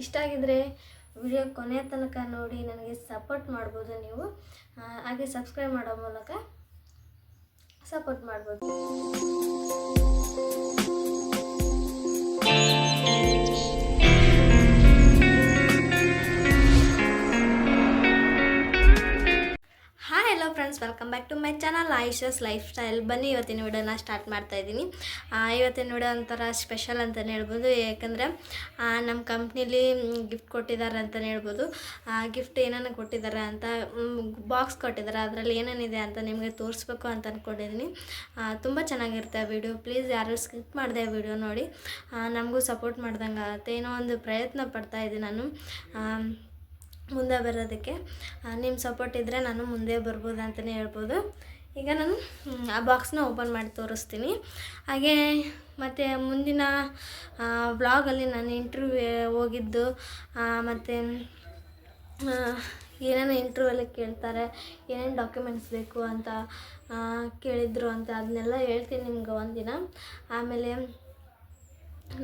ಇಷ್ಟ ಆಗಿದ್ರೆ ವಿಡಿಯೋ ಕೊನೆಯ ತನಕ ನೋಡಿ ನನಗೆ ಸಪೋರ್ಟ್ ಮಾಡ್ಬೋದು ನೀವು. ಹಾಗೆ ಸಬ್ಸ್ಕ್ರೈಬ್ ಮಾಡೋ ಮೂಲಕ ಸಪೋರ್ಟ್ ಮಾಡ್ಬೋದು. Hello friends, welcome back to my channel Ayisha's lifestyle. ಬನ್ನಿ ಇವತ್ತಿನ ವಿಡಿಯೋನ ಸ್ಟಾರ್ಟ್ ಮಾಡ್ತಾ ಇದ್ದೀನಿ. ಇವತ್ತಿನ ವಿಡಿಯೋ ಒಂಥರ ಸ್ಪೆಷಲ್ ಅಂತಲೇ ಹೇಳ್ಬೋದು. ಯಾಕಂದರೆ ನಮ್ಮ ಕಂಪ್ನೀಲಿ ಗಿಫ್ಟ್ ಕೊಟ್ಟಿದ್ದಾರೆ ಅಂತಲೇ ಹೇಳ್ಬೋದು. ಗಿಫ್ಟ್ ಏನೇನು ಕೊಟ್ಟಿದ್ದಾರೆ ಅಂತ ಬಾಕ್ಸ್ ಕೊಟ್ಟಿದ್ದಾರೆ, ಅದರಲ್ಲಿ ಏನೇನಿದೆ ಅಂತ ನಿಮಗೆ ತೋರಿಸ್ಬೇಕು ಅಂತ ಅಂದ್ಕೊಂಡಿದ್ದೀನಿ. ತುಂಬ ಚೆನ್ನಾಗಿರುತ್ತೆ ಆ ವಿಡಿಯೋ. ಪ್ಲೀಸ್ ಯಾರು ಸ್ಕಿಪ್ ಮಾಡಿದೆ ಆ ವಿಡಿಯೋ ನೋಡಿ, ನಮಗೂ ಸಪೋರ್ಟ್ ಮಾಡ್ದಂಗೆ ಆಗುತ್ತೆ. ಏನೋ ಒಂದು ಪ್ರಯತ್ನ ಪಡ್ತಾಯಿದ್ದೀನಿ ನಾನು ಮುಂದೆ ಬರೋದಕ್ಕೆ. ನಿಮ್ಮ ಸಪೋರ್ಟ್ ಇದ್ದರೆ ನಾನು ಮುಂದೆ ಬರ್ಬೋದು ಅಂತಲೇ ಹೇಳ್ಬೋದು. ಈಗ ನಾನು ಆ ಬಾಕ್ಸ್ನ ಓಪನ್ ಮಾಡಿ ತೋರಿಸ್ತೀನಿ. ಹಾಗೆ ಮತ್ತು ಮುಂದಿನ ವ್ಲಾಗಲ್ಲಿ ನಾನು ಇಂಟರ್ವ್ಯೂ ಹೋಗಿದ್ದು ಮತ್ತು ಏನೇನು ಇಂಟರ್ವ್ಯೂಲ್ಲಿ ಕೇಳ್ತಾರೆ, ಏನೇನು ಡಾಕ್ಯುಮೆಂಟ್ಸ್ ಬೇಕು ಅಂತ ಕೇಳಿದ್ರು ಅಂತ ಅದನ್ನೆಲ್ಲ ಹೇಳ್ತೀನಿ ನಿಮ್ಗೆ ಒಂದಿನ. ಆಮೇಲೆ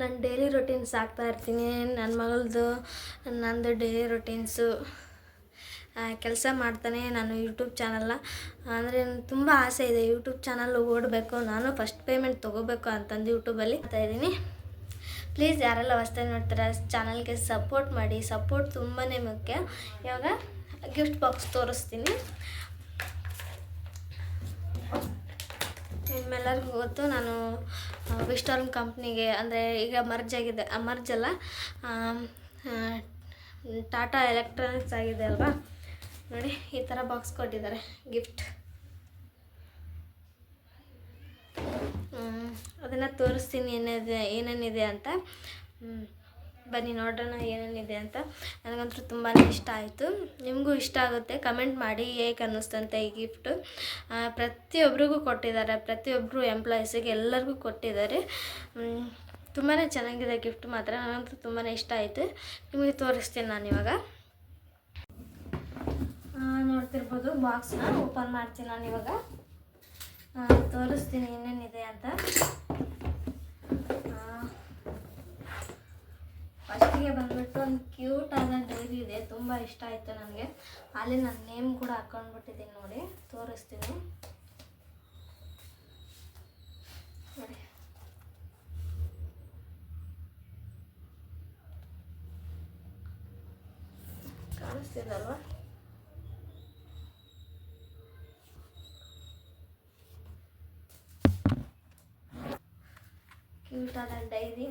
ನಾನು ಡೈಲಿ ರೊಟೀನ್ಸ್ ಹಾಕ್ತಾಯಿರ್ತೀನಿ. ನನ್ನ ಮಗಳದು ನಂದು ಡೈಲಿ ರೊಟೀನ್ಸು ಕೆಲಸ ಮಾಡ್ತಾನೆ ನಾನು ಯೂಟ್ಯೂಬ್ ಚಾನಲ್ನ. ಅಂದರೆ ತುಂಬ ಆಸೆ ಇದೆ ಯೂಟ್ಯೂಬ್ ಚಾನಲ್ ಓಡಬೇಕು, ನಾನು ಫಸ್ಟ್ ಪೇಮೆಂಟ್ ತೊಗೋಬೇಕು ಅಂತಂದು ಯೂಟ್ಯೂಬಲ್ಲಿ ಮಾಡ್ತಾಯಿದ್ದೀನಿ. ಪ್ಲೀಸ್ ಯಾರೆಲ್ಲ ಹೊಸ್ದಾಗಿ ನೋಡ್ತಾರೆ ಚಾನಲ್ಗೆ ಸಪೋರ್ಟ್ ಮಾಡಿ. ಸಪೋರ್ಟ್ ತುಂಬಾ ಮುಖ್ಯ. ಇವಾಗ ಗಿಫ್ಟ್ ಬಾಕ್ಸ್ ತೋರಿಸ್ತೀನಿ. ನಿಮ್ಮೆಲ್ಲರಿಗೂ ಗೊತ್ತು, ನಾನು ವಿಸ್ಟಾರ್ಮ್ ಕಂಪ್ನಿಗೆ ಅಂದರೆ ಈಗ ಮರ್ಜ್ ಆಗಿದೆ, ಮರ್ಜ್ ಅಲ್ಲ ಟಾಟಾ ಎಲೆಕ್ಟ್ರಾನಿಕ್ಸ್ ಆಗಿದೆ ಅಲ್ವಾ. ನೋಡಿ ಈ ಥರ ಬಾಕ್ಸ್ ಕೊಟ್ಟಿದ್ದಾರೆ ಗಿಫ್ಟ್. ಅದನ್ನು ತೋರಿಸ್ತೀನಿ ಏನೇನಿದೆ ಅಂತ. ಬನ್ನಿ ನೋಡೋಣ ಏನೇನಿದೆ ಅಂತ. ನನಗಂತೂ ತುಂಬಾ ಇಷ್ಟ ಆಯಿತು, ನಿಮಗೂ ಇಷ್ಟ ಆಗುತ್ತೆ. ಕಮೆಂಟ್ ಮಾಡಿ ಹೇಗೆ ಅನ್ನಿಸ್ತಂತೆ ಈ ಗಿಫ್ಟು. ಪ್ರತಿಯೊಬ್ಬರಿಗೂ ಕೊಟ್ಟಿದ್ದಾರೆ, ಪ್ರತಿಯೊಬ್ಬರು ಎಂಪ್ಲಾಯೀಸಿಗೆ ಎಲ್ಲರಿಗೂ ಕೊಟ್ಟಿದ್ದಾರೆ. ತುಂಬಾ ಚೆನ್ನಾಗಿದೆ ಗಿಫ್ಟ್ ಮಾತ್ರ. ನನಗಂತೂ ತುಂಬಾ ಇಷ್ಟ ಆಯಿತು. ನಿಮಗೆ ತೋರಿಸ್ತೀನಿ ನಾನು ಇವಾಗ. ನೋಡ್ತಿರ್ಬೋದು ಬಾಕ್ಸ್ನ ಓಪನ್ ಮಾಡ್ತೀನಿ ನಾನು ಇವಾಗ. ತೋರಿಸ್ತೀನಿ ಏನೇನಿದೆ ಅಂತ. ಫಸ್ಟಿಗೆ ಬಂದುಬಿಟ್ಟು ಒಂದು ಕ್ಯೂಟ್ ಆದ ಡೈರಿ ಇದೆ, ತುಂಬ ಇಷ್ಟ ಆಯಿತು ನನಗೆ. ಅಲ್ಲಿ ನನ್ನ ನೇಮ್ ಕೂಡ ಹಾಕ್ಕೊಂಡ್ಬಿಟ್ಟಿದ್ದೀನಿ ನೋಡಿ, ತೋರಿಸ್ತೀನಿ ನೋಡಿ. ಕಾಣಿಸ್ತಿದಲ್ವಾ? ಕ್ಯೂಟ್ ಆದ ಡೈರಿ.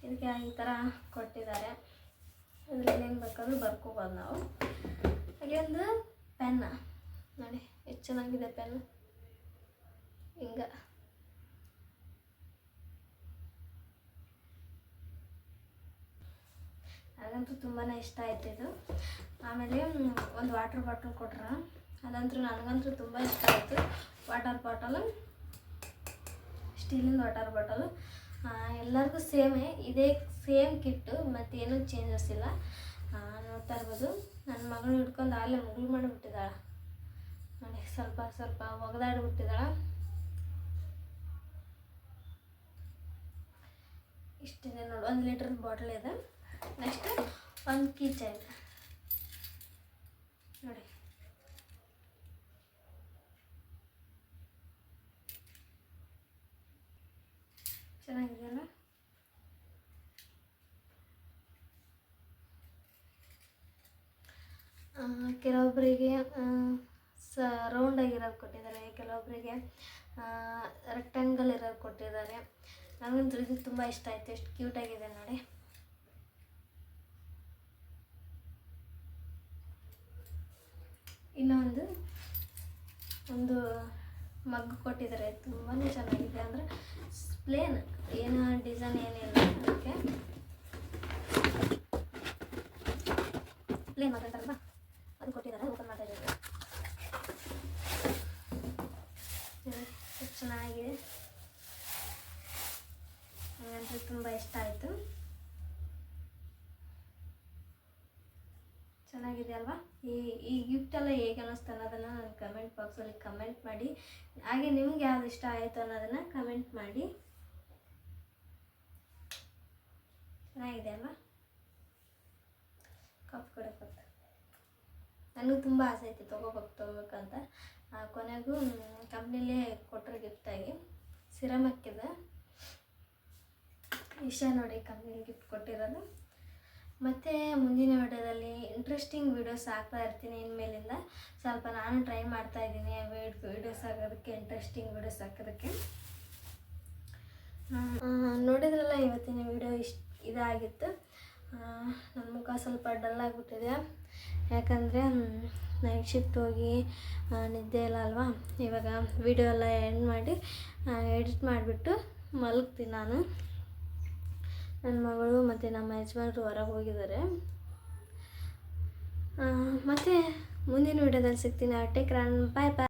ಇದಕ್ಕೆ ಈ ಥರ ಕೊಟ್ಟಿದ್ದಾರೆ. ಅದರಲ್ಲಿ ಏನು ಬೇಕಾದ್ರೂ ಬರ್ಕೋಬೋದು ನಾವು. ಹಾಗೆ ಒಂದು ಪೆನ್ನ ನೋಡಿ, ಎಷ್ಟು ಚೆನ್ನಾಗಿದೆ ಪೆನ್. ಹಿಂಗೆ ನನಗಂತೂ ತುಂಬಾ ಇಷ್ಟ ಆಯ್ತು ಇದು. ಆಮೇಲೆ ಒಂದು ವಾಟರ್ ಬಾಟಲ್ ಕೊಟ್ರ, ಅದಂತೂ ನನಗಂತೂ ತುಂಬ ಇಷ್ಟ ಆಯಿತು. ವಾಟರ್ ಬಾಟಲು, ಸ್ಟೀಲಿಂದ ವಾಟರ್ ಬಾಟಲು. ಎಲ್ಲರಿಗೂ ಸೇಮೇ, ಇದೇ ಸೇಮ್ ಕಿಟ್ಟು, ಮತ್ತೇನೂ ಚೇಂಜಸ್ ಇಲ್ಲ. ನೋಡ್ತಾ ಇರ್ಬೋದು, ನನ್ನ ಮಗಳು ಹಿಡ್ಕೊಂಡು ಆಗಲೇ ಮುಗುಳು ಮಾಡಿಬಿಟ್ಟಿದ್ದಾಳೆ ನೋಡಿ. ಸ್ವಲ್ಪ ಸ್ವಲ್ಪ ಒಗೆದಾಡಿಬಿಟ್ಟಿದ್ದಾಳೆ. ಇಷ್ಟಿದೆ ನೋಡಿ, 1 ಲೀಟ್ರ್ ಬಾಟ್ಲ್ ಇದೆ. ನೆಕ್ಸ್ಟ್ ಒಂದು ಕೀ ಚೈನ್ ನೋಡಿ. ಚೆನ್ನಾಗಿದೆಯಲ್ಲ? ಕೆಲವೊಬ್ಬರಿಗೆ ರೌಂಡಾಗಿರೋದು ಕೊಟ್ಟಿದ್ದಾರೆ, ಕೆಲವೊಬ್ಬರಿಗೆ ರೆಕ್ಟ್ಯಾಂಗಲ್ ಇರೋದು ಕೊಟ್ಟಿದ್ದಾರೆ. ನನಗಂತೂ ಇದು ತುಂಬ ಇಷ್ಟ ಆಯಿತು, ಎಷ್ಟು ಕ್ಯೂಟಾಗಿದೆ ನೋಡಿ. ಇನ್ನೊಂದು ಒಂದು ಮಗ್ ಕೊಟ್ಟಿದ್ದಾರೆ, ತುಂಬಾ ಚೆನ್ನಾಗಿದೆ. ಅಂದರೆ ಪ್ಲೇನ್, ಏನು ಡಿಸೈನ್ ಏನಿಲ್ಲ, ಅದಕ್ಕೆ ಪ್ಲೇನ್ ಮಾತಾಡ್ತಾರಲ್ವ ಅದು ಕೊಟ್ಟಿದ್ದಾರೆ. ಓಪನ್ ಮಾಡ್ತಾ ಇದ್ದೀವಿ. ಎಷ್ಟು ಚೆನ್ನಾಗಿದೆ, ನನಗಂತೂ ತುಂಬ ಇಷ್ಟ ಆಯಿತು. ಚೆನ್ನಾಗಿದೆ ಅಲ್ವಾ? ಈ ಗಿಫ್ಟ್ ಎಲ್ಲ ಹೇಗೆ ಅನ್ನಿಸ್ತು ಅನ್ನೋದನ್ನು ನನ್ನ ಕಮೆಂಟ್ ಬಾಕ್ಸಲ್ಲಿ ಕಮೆಂಟ್ ಮಾಡಿ. ಹಾಗೆ ನಿಮ್ಗೆ ಯಾವ್ದು ಇಷ್ಟ ಆಯಿತು ಅನ್ನೋದನ್ನು ಕಮೆಂಟ್ ಮಾಡಿ. ಚೆನ್ನಾಗಿದೆ ಅಲ್ವಾ? ಕೊಡೋಕ್ಕಂತ ನನಗೂ ತುಂಬ ಆಸೆ ಐತಿ ತೊಗೋಬೇಕಂತ. ಕೊನೆಗೂ ಕಂಪ್ನಿಲೇ ಕೊಟ್ಟರು ಗಿಫ್ಟಾಗಿ ಸಿರಮ್ ಹಾಕಿದೆ. ಇಷ್ಟ ನೋಡಿ ಕಂಪ್ನಿಲಿ ಗಿಫ್ಟ್ ಕೊಟ್ಟಿರೋದು. ಮತ್ತು ಮುಂದಿನ ವಿಡಿಯೋದಲ್ಲಿ ಇಂಟ್ರೆಸ್ಟಿಂಗ್ ವೀಡಿಯೋಸ್ ಹಾಕ್ತಾ ಇರ್ತೀನಿ. ಇನ್ಮೇಲಿಂದ ಸ್ವಲ್ಪ ನಾನು ಟ್ರೈ ಮಾಡ್ತಾಯಿದ್ದೀನಿ ವೀಡಿಯೋಸ್ ಹಾಕೋದಕ್ಕೆ, ಇಂಟ್ರೆಸ್ಟಿಂಗ್ ವೀಡಿಯೋಸ್ ಹಾಕೋದಕ್ಕೆ. ನೋಡಿದ್ರಲ್ಲ ಇವತ್ತಿನ ವಿಡಿಯೋ ಇದಾಗಿತ್ತು. ನನ್ನ ಮುಖ ಸ್ವಲ್ಪ ಡಲ್ ಆಗಿಬಿಟ್ಟಿದೆ, ಯಾಕಂದರೆ ನೈಟ್ ಶಿಫ್ಟ್ ಹೋಗಿ ನಿದ್ದೆ ಇಲ್ಲ ಅಲ್ವಾ. ಇವಾಗ ವಿಡಿಯೋ ಎಲ್ಲ ಎಂಡ್ ಮಾಡಿ ಎಡಿಟ್ ಮಾಡಿಬಿಟ್ಟು ಮಲಗ್ತೀನಿ ನಾನು. ನನ್ನ ಮಗಳು ಮತ್ತು ನಮ್ಮ ಯಜಮಾನರು ಹೊರಗೆ ಹೋಗಿದ್ದಾರೆ. ಮತ್ತು ಮುಂದಿನ ವಿಡಿಯೋದಲ್ಲಿ ಸಿಗ್ತೀನಿ. ಟೇಕ್ ಕೇರ್, ಬಾಯ್ ಬಾಯ್.